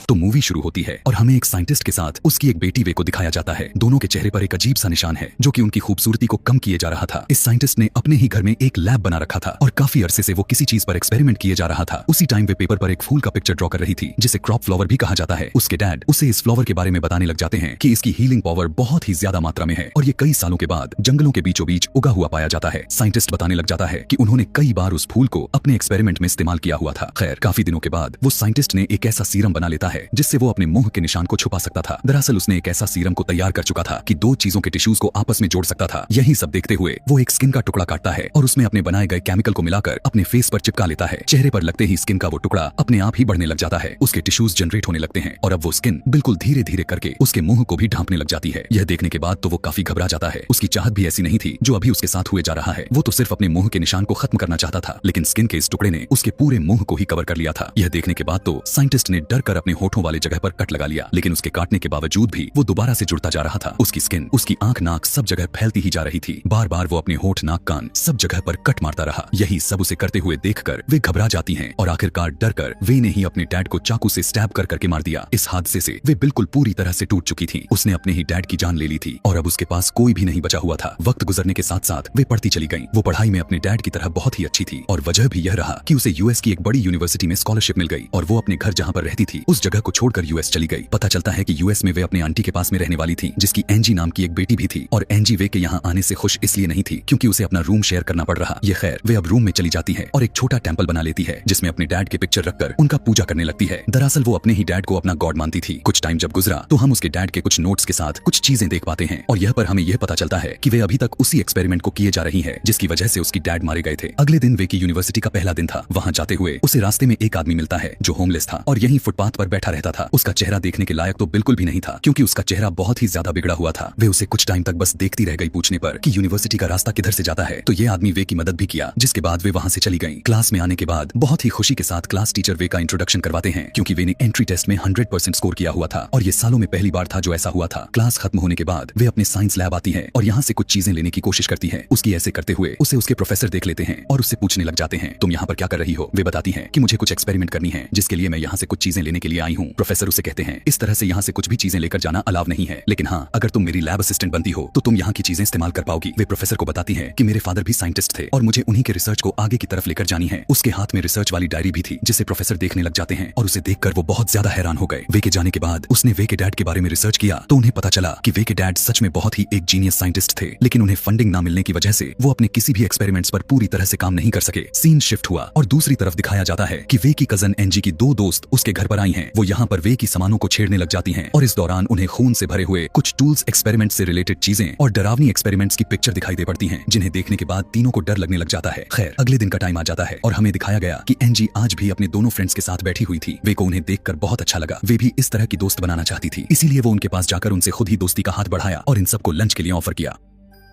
तो मूवी शुरू होती है और हमें एक साइंटिस्ट के साथ उसकी एक बेटी वे को दिखाया जाता है। दोनों के चेहरे पर एक अजीब सा निशान है जो कि उनकी खूबसूरती को कम किए जा रहा था। इस साइंटिस्ट ने अपने ही घर में एक लैब बना रखा था और काफी अरसे से वो किसी चीज पर एक्सपेरिमेंट किए जा रहा था। उसी टाइम वे पेपर पर एक फूल का पिक्चर ड्रॉ कर रही थी जिसे क्रॉप फ्लावर भी कहा जाता है। उसके डैड उसे इस फ्लावर के बारे में बताने लग जाते हैं कि इसकी हीलिंग पावर बहुत ही ज्यादा मात्रा में है और ये कई सालों के बाद जंगलों के बीचों बीच उगा हुआ पाया जाता है। साइंटिस्ट बताने लग जाता है कि उन्होंने कई बार उस फूल को अपने एक्सपेरिमेंट में इस्तेमाल किया हुआ था। खैर, काफी दिनों के बाद वो साइंटिस्ट ने एक ऐसा सीरम बना लेता है जिससे वो अपने मुंह के निशान को छुपा सकता था। दरअसल उसने एक ऐसा सीरम को तैयार कर चुका था कि दो चीजों के टिश्यूज को आपस में जोड़ सकता था। यही सब देखते हुए वो एक स्किन का टुकड़ा काटता है और उसमें अपने बनाए गए केमिकल को मिलाकर अपने फेस पर चिपका लेता है। चेहरे पर लगते ही स्किन का वो टुकड़ा अपने आप ही बढ़ने लग जाता है। उसके टिश्यूज जनरेट होने लगते हैं और अब वो स्किन बिल्कुल धीरे धीरे करके उसके मुंह को भी ढांपने लग जाती है। यह देखने के बाद तो वो काफी घबरा जाता है। उसकी चाहत भी ऐसी नहीं थी जो अभी उसके साथ हुए जा रहा है। वो तो सिर्फ अपने मुंह के निशान को खत्म करना चाहता था, लेकिन स्किन के इस टुकड़े ने उसके पूरे मुंह को ही कवर कर लिया था। यह देखने के बाद तो साइंटिस्ट ने डर कर अपने होठों वाले जगह पर कट लगा लिया, लेकिन उसके काटने के बावजूद भी वो दोबारा से जुड़ता जा रहा था। उसकी स्किन, उसकी आंख, नाक सब जगह फैलती ही जा रही थी। बार बार वो अपने होठ, नाक, कान सब जगह पर कट मारता रहा। यही सब उसे करते हुए देखकर वे घबरा जाती हैं और आखिरकार डर कर वे ने ही अपने डैड को चाकू से स्टैब कर करके मार दिया। इस हादसे से वे बिल्कुल पूरी तरह से टूट चुकी थी। उसने अपने ही डैड की जान ले ली थी और अब उसके पास कोई भी नहीं बचा हुआ था। वक्त गुजरने के साथ साथ वे पढ़ती चली गईं। वो पढ़ाई में अपने डैड की तरह बहुत ही अच्छी थी और वजह भी यह रहा कि उसे यूएस की एक बड़ी यूनिवर्सिटी में स्कॉलरशिप मिल गई और वो अपने घर जहाँ पर रहती थी उस जगह को छोड़कर यूएस चली गई। पता चलता है कि यूएस में वे अपने आंटी के पास में रहने वाली थी जिसकी एंजी नाम की एक बेटी भी थी और एंजी वे के यहाँ आने से खुश इसलिए नहीं थी क्योंकि उसे अपना रूम शेयर करना पड़ रहा। ये खैर, वे अब रूम में चली जाती है और एक छोटा टेंपल बना लेती है जिसमें अपने डैड के पिक्चर रखकर उनका पूजा करने लगती है। दरअसल वो अपने ही डैड को अपना गॉड मानती थी। कुछ टाइम जब गुजरा तो हम उसके डैड के कुछ नोट्स के साथ कुछ चीजें देख पाते हैं और यह पर हमें यह पता चलता है कि वे अभी तक उसी एक्सपेरिमेंट को किए जा रही है जिसकी वजह से उसकी डैड मारे गए थे। अगले दिन वे की यूनिवर्सिटी का पहला दिन था। वहाँ जाते हुए उसे रास्ते में एक आदमी मिलता है जो होमलेस था और यही फुटपाथ पर बैठा रहता था। उसका चेहरा देखने के लायक तो बिल्कुल भी नहीं था क्योंकि उसका चेहरा बहुत ही ज्यादा बिगड़ा हुआ था। वे उसे कुछ टाइम तक बस देखती रह गई पूछने पर कि यूनिवर्सिटी का रास्ता किधर से जाता है। तो ये आदमी वे की मदद भी किया, जिसके बाद वे वहाँ से चली गईं। क्लास में आने के बाद बहुत ही खुशी के साथ क्लास टीचर वे का इंट्रोडक्शन करवाते हैं क्योंकि वे ने एंट्री टेस्ट में 100% स्कोर किया हुआ था और ये सालों में पहली बार था जो ऐसा हुआ था। क्लास खत्म होने के बाद वे अपने साइंस लैब आती है और यहाँ से कुछ चीजें लेने की कोशिश करती है। उसकी ऐसे करते हुए उसे उसके प्रोफेसर देख लेते हैं और उससे पूछने लग जाते हैं, तुम यहाँ पर क्या कर रही हो? वे बताती है कि मुझे कुछ एक्सपेरिमेंट करनी है जिसके लिए मैं यहाँ से कुछ चीजें लेने के लिए आई हूँ। प्रोफेसर उसे कहते हैं, इस तरह से यहाँ से कुछ भी चीजें लेकर जाना अलाव नहीं है, लेकिन हाँ, अगर तुम मेरी लैब असिस्टेंट बनती हो तो तुम यहाँ की चीजें इस्तेमाल कर पाओगी। वे प्रोफेसर को बताती है कि मेरे फादर भी साइंटिस्ट थे और मुझे उन्हीं के रिसर्च को आगे की तरफ लेकर जानी है। उसके हाथ में रिसर्च वाली डायरी भी थी जिसे प्रोफेसर देखने लग जाते हैं और उसे देखकर वो बहुत ज्यादा हैरान हो गए। वे के जाने के बाद उसने वे के डैड के बारे में रिसर्च किया तो उन्हें पता चला कि वे के डैड सच में बहुत ही एक जीनियस साइंटिस्ट थे, लेकिन उन्हें फंडिंग ना मिलने की वजह से वो अपने किसी भी एक्सपेरिमेंट्स पर पूरी तरह से काम नहीं कर सके। सीन शिफ्ट हुआ और दूसरी तरफ दिखाया जाता है कि वे की कजन एंजी की दो दोस्त उसके घर पर आई हैं। वो यहाँ पर वे की सामानों को छेड़ने लग जाती हैं और इस दौरान उन्हें खून से भरे हुए कुछ टूल्स, एक्सपेरिमेंट से रिलेटेड चीजें और डरावनी एक्सपेरिमेंट्स की पिक्चर दिखाई दे पड़ती हैं जिन्हें देखने के बाद तीनों को डर लगने लग जाता है। खैर, अगले दिन का टाइम आ जाता है और हमें दिखाया गया कि एंजी आज भी अपने दोनों फ्रेंड्स के साथ बैठी हुई थी। वे को उन्हें देखकर बहुत अच्छा लगा। वे भी इस तरह की दोस्त बनाना चाहती थी, इसीलिए वो उनके पास जाकर उनसे खुद ही दोस्ती का हाथ बढ़ाया और इन सबको लंच के लिए ऑफर किया।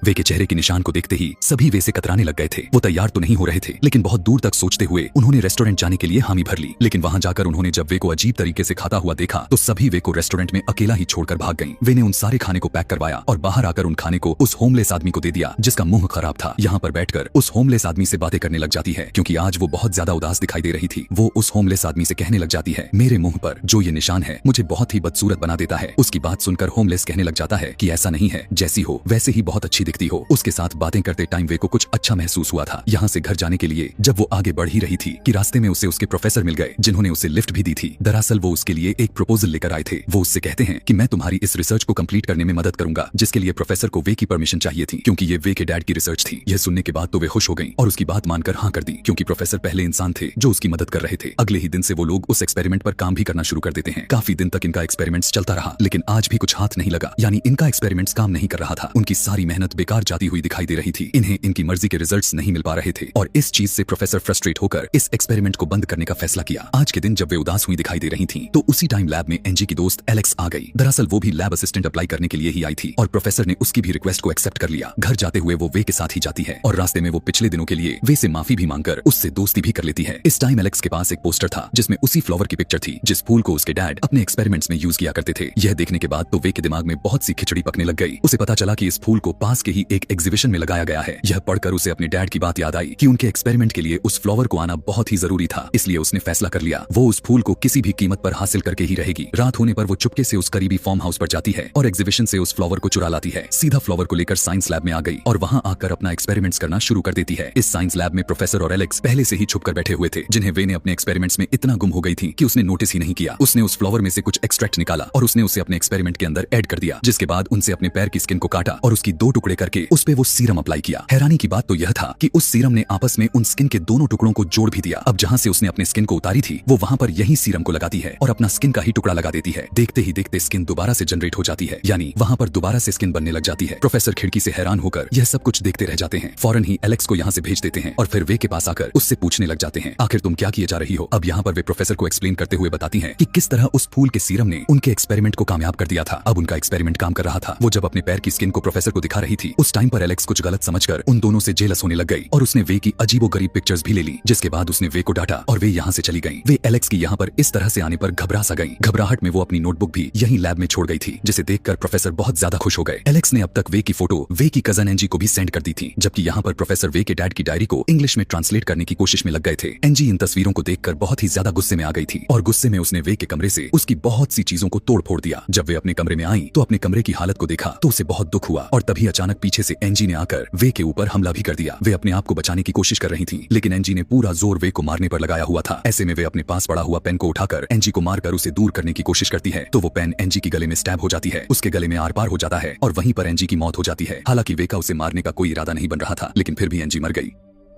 वे के चेहरे के निशान को देखते ही सभी वे से कतराने लग गए थे। वो तैयार तो नहीं हो रहे थे, लेकिन बहुत दूर तक सोचते हुए उन्होंने रेस्टोरेंट जाने के लिए हामी भर ली। लेकिन वहां जाकर उन्होंने जब वे को अजीब तरीके से खाता हुआ देखा तो सभी वे को रेस्टोरेंट में अकेला ही छोड़कर भाग गईं। वे ने उन सारे खाने को पैक करवाया और बाहर आकर उन खाने को उस होमलेस आदमी को दे दिया जिसका मुंह खराब था। यहाँ पर बैठकर उस होमलेस आदमी से बातें करने लग जाती है क्योंकि आज वो बहुत ज्यादा उदास दिखाई दे रही थी। वो उस होमलेस आदमी से कहने लग जाती है, मेरे मुंह पर जो ये निशान है मुझे बहुत ही बदसूरत बना देता है। उसकी बात सुनकर होमलेस कहने लग जाता है कि ऐसा नहीं है, जैसी हो वैसे ही बहुत अच्छी दिखती हो। उसके साथ बातें करते टाइम वे को कुछ अच्छा महसूस हुआ था। यहाँ से घर जाने के लिए जब वो आगे बढ़ ही रही थी कि रास्ते में उसे उसके प्रोफेसर मिल गए जिन्होंने उसे लिफ्ट भी दी थी। दरअसल वो उसके लिए एक प्रपोजल लेकर आए थे। वो उससे कहते हैं कि मैं तुम्हारी इस रिसर्च को कंप्लीट करने में मदद करूंगा, जिसके लिए प्रोफेसर को वे की परमिशन चाहिए थी क्योंकि ये वे के डैड की रिसर्च थी। यह सुनने के बाद तो वे खुश हो गई और उसकी बात मानकर हाँ कर दी क्योंकि प्रोफेसर पहले इंसान थे जो उसकी मदद कर रहे थे। अगले ही दिन से वो लोग उस एक्सपेरिमेंट पर काम भी करना शुरू कर देते हैं। काफी दिन तक इनका एक्सपेरिमेंट्स चलता रहा, लेकिन आज भी कुछ हाथ नहीं लगा, यानी इनका एक्सपेरिमेंट्स काम नहीं कर रहा था। उनकी सारी मेहनत बेकार जाती हुई दिखाई दे रही थी। इन्हें इनकी मर्जी के रिजल्ट्स नहीं मिल पा रहे थे और इस चीज से प्रोफेसर फ्रस्ट्रेट होकर इस एक्सपेरिमेंट को बंद करने का फैसला किया। आज के दिन जब वे उदास हुई दिखाई दे रही थीं, तो उसी टाइम लैब में एंजी की दोस्त एलेक्स आ गई। दरअसल वो भी लैब असिस्टेंट अप्लाई करने के लिए ही आई थी और प्रोफेसर ने उसकी भी रिक्वेस्ट को एक्सेप्ट कर लिया। घर जाते हुए वो वे के साथ ही जाती है और रास्ते में वो पिछले दिनों के लिए वे से माफी भी मांगकर उससे दोस्ती भी कर लेती है। इस टाइम एलेक्स के पास एक पोस्टर था जिसमें उसी फ्लावर की पिक्चर थी जिस फूल को उसके डैड अपने एक्सपेरिमेंट्स में यूज किया करते थे। यह देखने के बाद तो वे के दिमाग में बहुत सी खिचड़ी पकने लग गई। उसे पता चला कि इस फूल को पास के ही एक एग्जीबिशन में लगाया गया है। यह पढ़कर उसे अपने डैड की बात याद आई कि उनके एक्सपेरिमेंट के लिए उस फ्लावर को आना बहुत ही जरूरी था। इसलिए उसने फैसला कर लिया वो उस फूल को किसी भी कीमत पर हासिल करके ही रहेगी। रात होने पर वो चुपके से उस करीबी फार्म हाउस पर जाती है और एग्जीबिशन से उस फ्लावर को चुरा लाती है। सीधा फ्लावर को लेकर साइंस लैब में आ गई और वहां आकर अपना एक्सपेरिमेंट्स करना शुरू कर देती है। इस साइंस लैब में प्रोफेसर और एलेक्स पहले से ही छुपकर बैठे हुए थे, जिन्हें वे ने अपने एक्सपेरिमेंट्स में इतना गुम हो गई थी कि उसने नोटिस ही नहीं किया। उसने उस फ्लावर में से कुछ एक्सट्रैक्ट निकाला और उसने उसे अपने एक्सपेरिमेंट के अंदर ऐड कर दिया, जिसके बाद उनसे अपने पैर की स्किन को काटा और उसकी 2 टुकड़े करके उस पे वो सीरम अप्लाई किया। हैरानी की बात तो यह था कि उस सीरम ने आपस में उन स्किन के दोनों टुकड़ों को जोड़ भी दिया। अब जहां से उसने अपने स्किन को उतारी थी वो वहां पर यही सीरम को लगाती है और अपना स्किन का ही टुकड़ा लगा देती है। देखते ही देखते स्किन दोबारा से जनरेट हो जाती है, यानी वहां पर दोबारा से स्किन बनने लग जाती है। प्रोफेसर खिड़की से हैरान होकर यह सब कुछ देखते रह जाते हैं। फौरन ही एलेक्स को यहाँ से भेज देते हैं और फिर वे के पास आकर उससे पूछने लग जाते हैं आखिर तुम क्या किए जा रही हो। अब यहाँ पर वे प्रोफेसर को एक्सप्लेन करते हुए बताती हैं कि किस तरह उस फूल के सीरम ने उनके एक्सपेरिमेंट को कामयाब कर दिया था। अब उनका एक्सपेरिमेंट काम कर रहा था। वो जब अपने पैर की स्किन को प्रोफेसर को दिखा रही थी उस टाइम पर एलेक्स कुछ गलत समझकर उन दोनों से जेलस होने लग गई और उसने वे की अजीबोगरीब पिक्चर्स भी ले ली, जिसके बाद उसने वे को डांटा और वे यहाँ से चली गई। वे एलेक्स की यहाँ पर इस तरह से आने पर घबरा सा गई। घबराहट में वो अपनी नोटबुक भी यही लैब में छोड़ गई थी, जिसे देखकर प्रोफेसर बहुत ज्यादा खुश हो गए। एलेक्स ने अब तक वे की फोटो वे की कजन एंजी को भी सेंड कर दी थी, जबकि यहाँ पर प्रोफेसर वे के डैड की डायरी को इंग्लिश में ट्रांसलेट करने की कोशिश में लग गए थे। एंजी इन तस्वीरों को देखकर बहुत ही ज्यादा गुस्से में आ गई थी और गुस्से में उसने वे के कमरे से उसकी बहुत सी चीजों को तोड़ फोड़ दिया। जब वे अपने कमरे में आई तो अपने कमरे की हालत को देखा तो उसे बहुत दुख हुआ और तभी अचानक पीछे से एंजी ने आकर वे के ऊपर हमला भी कर दिया। वे अपने आप को बचाने की कोशिश कर रही थी, लेकिन एंजी ने पूरा जोर वे को मारने पर लगाया हुआ था। ऐसे में वे अपने पास पड़ा हुआ पेन को उठाकर एंजी को मारकर उसे दूर करने की कोशिश करती है तो वो पेन एंजी की गले में स्टैब हो जाती है। उसके गले में आर पार हो जाता है और वहीं पर एंजी की मौत हो जाती है। हालांकि वे का उसे मारने का कोई इरादा नहीं बन रहा था, लेकिन फिर भी एंजी मर गई।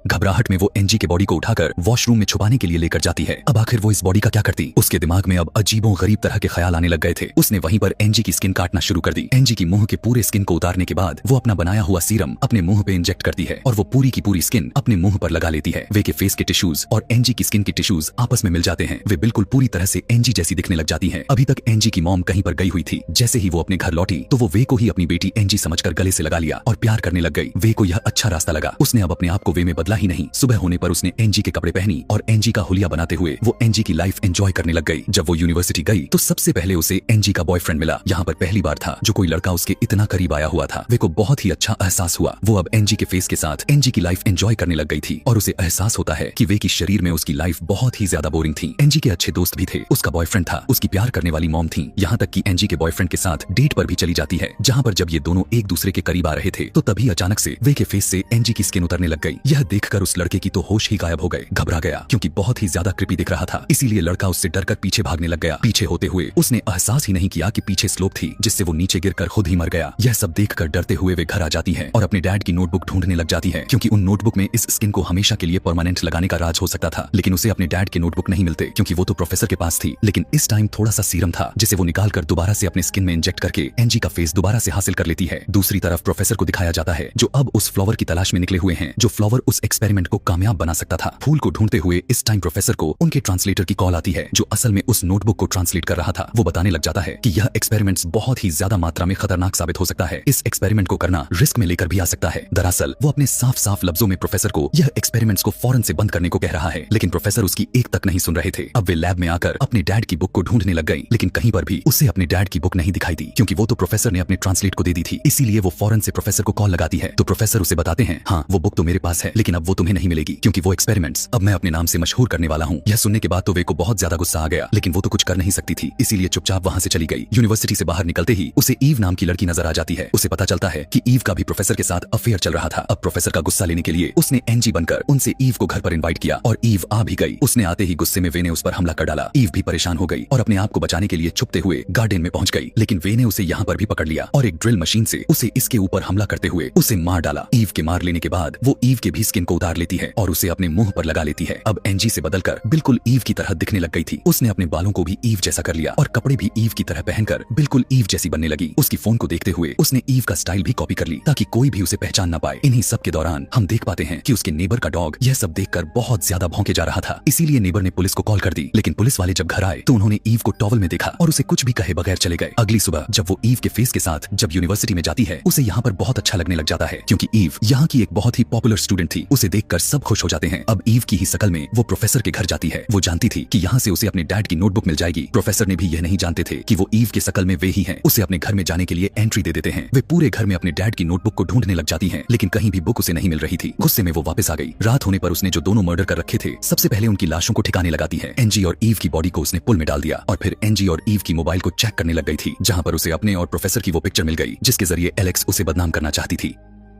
घबराहट में वो एंजी के बॉडी को उठाकर वॉशरूम में छुपाने के लिए लेकर जाती है। अब आखिर वो इस बॉडी का क्या करती? उसके दिमाग में अब अजीबो गरीब तरह के ख्याल आने लग गए थे। उसने वहीं पर एंजी की स्किन काटना शुरू कर दी। एंजी की मुंह के पूरे स्किन को उतारने के बाद वो अपना बनाया हुआ सीरम अपने मुंह पे इंजेक्ट करती है और वो पूरी की पूरी स्किन अपने मुंह पर लगा लेती है। वे के फेस के टिश्यूज और एंजी की स्किन के टिश्यूज आपस में मिल जाते हैं। वे बिल्कुल पूरी तरह से एंजी जैसी दिखने लग जाती है। अभी तक एंजी की मॉम कहीं पर गई हुई थी। जैसे ही वो अपने घर लौटी तो वो वे को ही अपनी बेटी एंजी समझकर गले से लगा लिया और प्यार करने लग गई। वे को यह अच्छा रास्ता लगा। उसने अब अपने आप को वे में बदला ही नहीं। सुबह होने पर उसने एंजी के कपड़े पहनी और एंजी का हुलिया बनाते हुए वो एंजी की लाइफ एंजॉय करने लग गई। जब वो यूनिवर्सिटी गई तो सबसे पहले उसे एंजी का बॉयफ्रेंड मिला। यहाँ पर पहली बार था जो कोई लड़का उसके इतना करीब आया हुआ था। वे को बहुत ही अच्छा एहसास हुआ। वो अब एंजी के फेस के साथ एंजी की लाइफ एंजॉय करने लग गई थी और उसे एहसास होता है कि वे की शरीर में उसकी लाइफ बहुत ही ज्यादा बोरिंग थी। एंजी के अच्छे दोस्त भी थे, उसका बॉयफ्रेंड था, उसकी प्यार करने वाली मॉम थी। यहाँ तक कि एंजी के बॉयफ्रेंड के साथ डेट पर भी चली जाती है। जहाँ पर जब ये दोनों एक दूसरे के करीब आ रहे थे तो तभी अचानक से वे के फेस से एंजी की स्किन उतरने लग गई। यह देखकर उस लड़के की तो होश ही गायब हो गए। घबरा गया क्योंकि बहुत ही ज्यादा क्रिपी दिख रहा था। इसीलिए लड़का उससे डरकर पीछे भागने लग गया। पीछे होते हुए उसने एहसास ही नहीं किया कि पीछे स्लोप थी, जिससे वो नीचे गिरकर खुद ही मर गया। यह सब देखकर डरते हुए वे घर आ जाती है और अपने डैड की नोटबुक ढूंढने लग जाती है, क्योंकि उन नोटबुक में इस स्किन को हमेशा के लिए परमानेंट लगाने का राज हो सकता था। लेकिन उसे अपने डैड के नोटबुक नहीं मिलते क्योंकि वो तो प्रोफेसर के पास थी। लेकिन इस टाइम थोड़ा सा सीरम था जिसे वो निकाल कर दोबारा से अपने स्किन में इंजेक्ट करके एंजी का फेस दोबारा से हासिल कर लेती है। दूसरी तरफ प्रोफेसर को दिखाया जाता है जो अब उस फ्लावर की तलाश में निकले हुए हैं, जो फ्लावर उस एक्सपेरिमेंट को कामयाब बना सकता था। फूल को ढूंढते हुए इस टाइम प्रोफेसर को उनके ट्रांसलेटर की कॉल आती है, जो असल में उस नोटबुक को ट्रांसलेट कर रहा था। वो बताने लग जाता है कि यह एक्सपेरिमेंट्स बहुत ही ज्यादा मात्रा में खतरनाक साबित हो सकता है। इस एक्सपेरिमेंट को करना रिस्क में लेकर भी आ सकता है। दरअसल वो अपने साफ साफ लफ्जों में प्रोफेसर को यह एक्सपेरिमेंट्स को फौरन से बंद करने को कह रहा है, लेकिन प्रोफेसर उसकी एक तक नहीं सुन रहे थे। अब वे लैब में आकर अपने डैड की बुक को ढूंढने लग गई, लेकिन कहीं पर भी उसे अपने डैड की बुक नहीं दिखाई दी, क्योंकि वो तो प्रोफेसर ने अपने ट्रांसलेट को दे दी थी। इसीलिए वो फौरन से प्रोफेसर को कॉल लगाती है तो प्रोफेसर उसे बताते हैं, हाँ वो बुक तो मेरे पास है, लेकिन अब वो तुम्हें नहीं मिलेगी क्योंकि वो एक्सपेरिमेंट्स अब मैं अपने नाम से मशहूर करने वाला हूँ। यह सुनने के बाद तो वे को बहुत ज्यादा गुस्सा आ गया, लेकिन वो तो कुछ कर नहीं सकती थी, इसीलिए चुपचाप वहाँ से चली गई। यूनिवर्सिटी से बाहर निकलते ही उसे ईव नाम की लड़की नजर आ जाती है। उसे पता चलता है कि ईव का भी प्रोफेसर के साथ अफेयर चल रहा था। अब प्रोफेसर का गुस्सा लेने के लिए उसने एंजी बनकर उनसे ईव को घर पर इनवाइट किया और ईव आ भी गई। उसने आते ही गुस्से में वे ने उस पर हमला कर डाला। ईव भी परेशान हो गई और अपने आप को बचाने के लिए छुपते हुए गार्डन में पहुंच गई, लेकिन वे ने उसे यहाँ पर भी पकड़ लिया और एक ड्रिल मशीन से उसे इसके ऊपर हमला करते हुए उसे मार डाला। ईव के मार लेने के बाद वो ईव के भी स्किन को उतार लेती है और उसे अपने मुंह पर लगा लेती है। अब एंजी से बदलकर बिल्कुल ईव की तरह दिखने लग गई थी। उसने अपने बालों को भी ईव जैसा कर लिया और कपड़े भी ईव की तरह पहनकर बिल्कुल ईव जैसी बनने लगी। उसकी फोन को देखते हुए उसने ईव का स्टाइल भी कॉपी कर ली ताकि कोई भी उसे पहचान न पाए। इन्हीं सब के दौरान हम देख पाते हैं कि उसके नेबर का डॉग यह सब देखकर बहुत ज्यादा भौंके जा रहा था। इसीलिए नेबर ने पुलिस को कॉल कर दी, लेकिन पुलिस वाले जब घर आए तो उन्होंने ईव को टॉवल में देखा और उसे कुछ भी कहे बगैर चले गए। अगली सुबह जब वो ईव के फेस के साथ जब यूनिवर्सिटी में जाती है, उसे यहाँ पर बहुत अच्छा लगने लग जाता है क्योंकि ईव यहाँ की एक बहुत ही पॉपुलर स्टूडेंट थी। उसे देखकर सब खुश हो जाते हैं। अब ईव की ही शकल में वो प्रोफेसर के घर जाती है। वो जानती थी कि यहाँ से उसे अपने डैड की नोटबुक मिल जाएगी। प्रोफेसर ने भी यह नहीं जानते थे कि वो ईव की शकल में वे ही हैं। उसे अपने घर में जाने के लिए एंट्री दे देते हैं। वे पूरे घर में अपने डैड की नोटबुक को ढूंढने लग जाती हैं, लेकिन कहीं भी बुक उसे नहीं मिल रही थी। गुस्से में वो वापस आ गई। रात होने पर उसने जो दोनों मर्डर कर रखे थे, सबसे पहले उनकी लाशों को ठिकाने लगाती है। एनजी और ईव की बॉडी को उसने पुल में डाल दिया और फिर एनजी और ईव की मोबाइल को चेक करने लग गई थी, जहां पर उसे अपने और प्रोफेसर की वो पिक्चर मिल गई जिसके जरिए एलेक्स उसे बदनाम करना चाहती थी।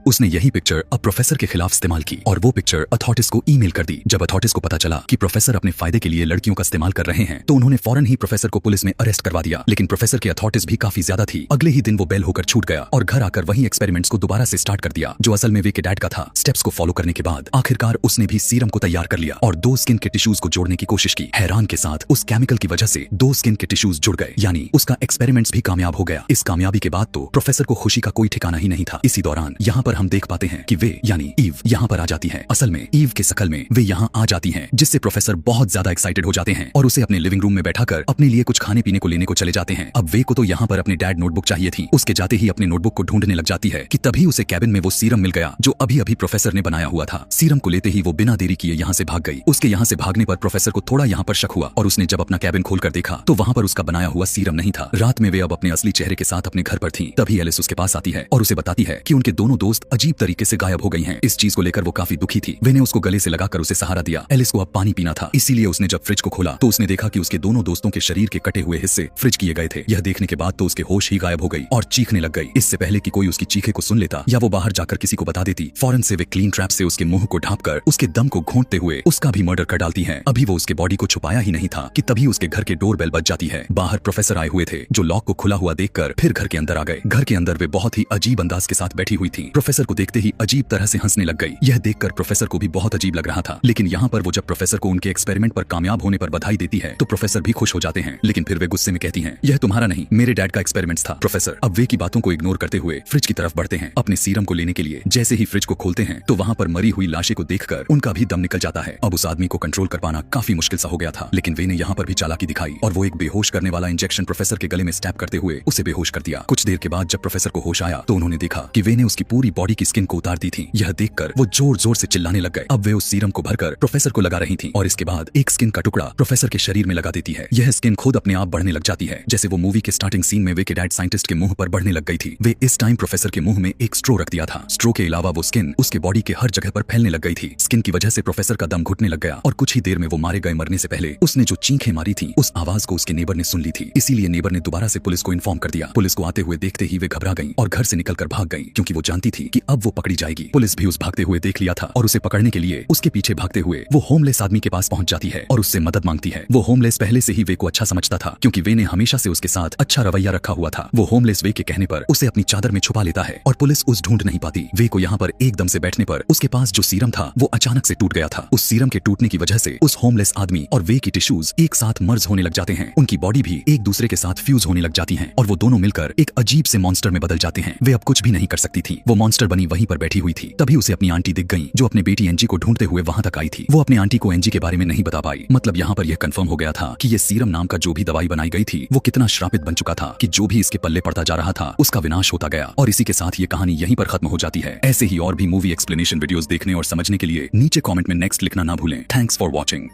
उसने यही पिक्चर अब प्रोफेसर के खिलाफ इस्तेमाल की और वो पिक्चर अथॉरिटीज को ईमेल कर दी। जब अथॉरिटीज को पता चला कि प्रोफेसर अपने फायदे के लिए लड़कियों का इस्तेमाल कर रहे हैं, तो उन्होंने फौरन ही प्रोफेसर को पुलिस में अरेस्ट करवा दिया। लेकिन प्रोफेसर की अथॉरिटीज भी काफी ज्यादा थी। अगले ही दिन वो बेल होकर छूट गया और घर आकर वही एक्सपेरिमेंट्स को दोबारा से स्टार्ट कर दिया, जो असल में वे के डैड का था। स्टेप्स को फॉलो करने के बाद आखिरकार उसने भी सीरम को तैयार कर लिया और 2 स्किन के टिश्यूज को जोड़ने की कोशिश की। हैरान के साथ उस केमिकल की वजह से 2 स्किन के टिश्यूज जुड़ गए, यानी उसका एक्सपेरिमेंट्स भी कामयाब हो गया। इस कामयाबी के बाद तो प्रोफेसर को खुशी का कोई ठिकाना ही नहीं था। इसी दौरान यहाँ पर हम देख पाते हैं कि वे यानी ईव यहाँ पर आ जाती है। असल में ईव के शकल में वे यहाँ आ जाती हैं, जिससे प्रोफेसर बहुत ज्यादा एक्साइटेड हो जाते हैं और उसे अपने लिविंग रूम में बैठाकर अपने लिए कुछ खाने पीने को लेने को चले जाते हैं। अब वे को तो यहाँ पर अपने डैड नोटबुक चाहिए थी। उसके जाते ही अपने नोटबुक को ढूंढने लग जाती है कि तभी उसे कैबिन में वो सीरम मिल गया जो अभी अभी प्रोफेसर ने बनाया हुआ था। सीरम को लेते ही वो बिना देरी किए यहाँ से भाग गई। उसके यहाँ से भागने पर प्रोफेसर को थोड़ा यहाँ पर शक हुआ और उसने जब अपना कैबिन खोलकर देखा तो वहाँ पर उसका बनाया हुआ सीरम नहीं था। रात में वे अब अपने असली चेहरे के साथ अपने घर पर थी। तभी एलिस उसके पास आती है और उसे बताती है कि उनके दोनों दोस्त अजीब तरीके से गायब हो गई हैं। इस चीज को लेकर वो काफी दुखी थी। वे ने उसको गले से लगाकर उसे सहारा दिया। एलिस को अब पानी पीना था, इसीलिए उसने जब फ्रिज को खोला तो उसने देखा कि उसके दोनों दोस्तों के शरीर के कटे हुए हिस्से फ्रिज किए गए थे। यह देखने के बाद तो उसके होश ही गायब हो गई और चीखने लग गई। इससे पहले कि कोई उसकी चीखे को सुन लेता या वो बाहर जाकर किसी को बता देती, फौरन से वे क्लीन ट्रैप से उसके मुंह को ढांपकर उसके दम को घोंटते हुए उसका भी मर्डर कर डालती है। अभी वो उसके बॉडी को छुपाया ही नहीं था कि तभी उसके घर के डोरबेल बज जाती है। बाहर प्रोफेसर आए हुए थे, जो लॉक को खुला हुआ देखकर फिर घर के अंदर आ गए। घर के अंदर वे बहुत ही अजीब अंदाज के साथ बैठी हुई थी। प्रोफेसर को देखते ही अजीब तरह से हंसने लग गई। यह देखकर प्रोफेसर को भी बहुत अजीब लग रहा था। लेकिन यहाँ पर वो जब प्रोफेसर को उनके एक्सपेरिमेंट पर कामयाब होने पर बधाई देती है तो प्रोफेसर भी खुश हो जाते हैं। लेकिन फिर वे गुस्से में कहती हैं, यह तुम्हारा नहीं, मेरे डैड का एक्सपेरिमेंट्स था। प्रोफेसर अब वे की बातों को इग्नोर करते हुए फ्रिज की तरफ बढ़ते हैं अपने सीरम को लेने के लिए। जैसे ही फ्रिज को खोलते हैं तो वहाँ पर मरी हुई लाशें को देखकर उनका भी दम निकल जाता है। अब उस आदमी को कंट्रोल कर पाना काफी मुश्किल सा हो गया था। लेकिन वे ने यहाँ पर भी चालाकी दिखाई और वो एक बेहोश करने वाला इंजेक्शन प्रोफेसर के गले में स्टैब करते हुए उसे बेहोश कर दिया। कुछ देर के बाद जब प्रोफेसर को होश आया तो उन्होंने देखा कि वे ने उसकी पूरी बॉडी की स्किन को उतार दी थी। यह देखकर वो जोर जोर से चिल्लाने लग गए। अब वे उस सीरम को भरकर प्रोफेसर को लगा रही थी और इसके बाद एक स्किन का टुकड़ा प्रोफेसर के शरीर में लगा देती है। यह स्किन खुद अपने आप बढ़ने लग जाती है, जैसे वो मूवी के स्टार्टिंग सीन में वे के डैड साइंटिस्ट के मुंह पर बढ़ने लग गई थी। वे इस टाइम प्रोफेसर के मुंह में एक स्ट्रो रख दिया था। स्ट्रो के अलावा वो स्किन उसके बॉडी के हर जगह पर फैलने लग गई थी। स्किन की वजह से प्रोफेसर का दम घुटने लग गया और कुछ ही देर में वो मारे गए। मरने से पहले उसने जो चीखें मारी थी उस आवाज को उसके नेबर ने सुन ली थी, इसीलिए नेबर ने दोबारा से पुलिस को इन्फॉर्म कर दिया। पुलिस को आते हुए देखते ही वे घबरा गई और घर से निकलकर भाग गई, क्योंकि वो जानती थी कि अब वो पकड़ी जाएगी। पुलिस भी उस भागते हुए देख लिया था और उसे पकड़ने के लिए उसके पीछे भागते हुए वो होमलेस आदमी के पास पहुंच जाती है और उससे मदद मांगती है। वो होमलेस पहले से ही वे को अच्छा समझता था, क्योंकि वे ने हमेशा से उसके साथ अच्छा रवैया रखा हुआ था। वो होमलेस वे के कहने पर उसे अपनी चादर में छुपा लेता है और पुलिस उस ढूंढ नहीं पाती। वे को यहाँ पर एकदम से बैठने पर उसके पास जो सीरम था वो अचानक से टूट गया था। उस सीरम के टूटने की वजह से उस होमलेस आदमी और वे की टिश्यूज एक साथ मर्ज होने लग जाते हैं। उनकी बॉडी भी एक दूसरे के साथ फ्यूज होने लग जाती है और वो दोनों मिलकर एक अजीब से मॉन्स्टर में बदल जाते हैं। वे अब कुछ भी नहीं कर सकती थी। वो मॉन्स्टर बनी वहीं पर बैठी हुई थी। तभी उसे अपनी आंटी दिख गई, जो अपने बेटी एंजी को ढूंढते हुए वहां तक आई थी। वो अपने आंटी को एंजी के बारे में नहीं बता पाई। मतलब यहाँ पर यह कंफर्म हो गया था कि ये सीरम नाम का जो भी दवाई बनाई गई थी वो कितना श्रापित बन चुका था कि जो भी इसके पल्ले पड़ता जा रहा था उसका विनाश होता गया। और इसी के साथ ये कहानी यहीं पर खत्म हो जाती है। ऐसे ही और भी मूवी एक्सप्लेनेशन वीडियोस देखने और समझने के लिए नीचे कमेंट में नेक्स्ट लिखना ना भूलें। Thanks for watching.